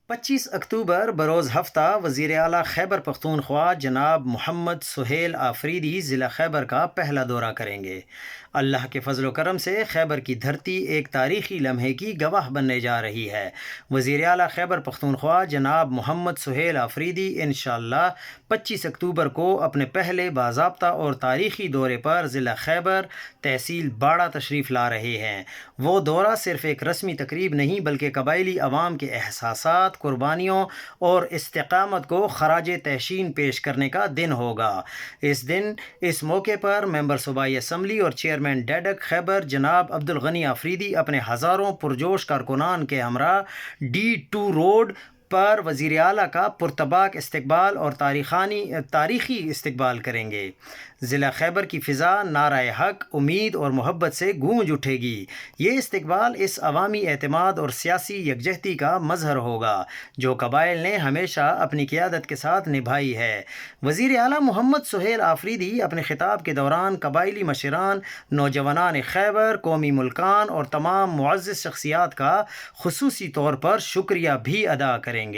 25 اکتوبر بروز ہفتہ وزیر اعلیٰ خیبر پختونخوا جناب محمد سہیل آفریدی ضلع خیبر کا پہلا دورہ کریں گے۔ اللہ کے فضل و کرم سے خیبر کی دھرتی ایک تاریخی لمحے کی گواہ بننے جا رہی ہے۔ وزیر اعلیٰ خیبر پختونخوا جناب محمد سہیل آفریدی انشاءاللہ 25 اکتوبر کو اپنے پہلے باضابطہ اور تاریخی دورے پر ضلع خیبر تحصیل باڑہ تشریف لا رہے ہیں۔ وہ دورہ صرف ایک رسمی تقریب نہیں بلکہ قبائلی عوام کے احساسات، قربانیوں اور استقامت کو خراج تحسین پیش کرنے کا دن ہوگا۔ اس موقع پر ممبر صوبائی اسمبلی اور چیئرمین ڈیڈک خیبر جناب عبدالغنی آفریدی اپنے ہزاروں پرجوش کارکنان کے ہمراہ D2 روڈ پر وزیر اعلیٰ کا پرتپاک استقبال اور تاریخی استقبال کریں گے۔ ضلع خیبر کی فضا نعرہ حق، امید اور محبت سے گونج اٹھے گی۔ یہ استقبال اس عوامی اعتماد اور سیاسی یکجہتی کا مظہر ہوگا جو قبائل نے ہمیشہ اپنی قیادت کے ساتھ نبھائی ہے۔ وزیر اعلیٰ محمد سہیل آفریدی اپنے خطاب کے دوران قبائلی مشران، نوجوانان خیبر، قومی ملکان اور تمام معزز شخصیات کا خصوصی طور پر شکریہ بھی ادا کریں گے۔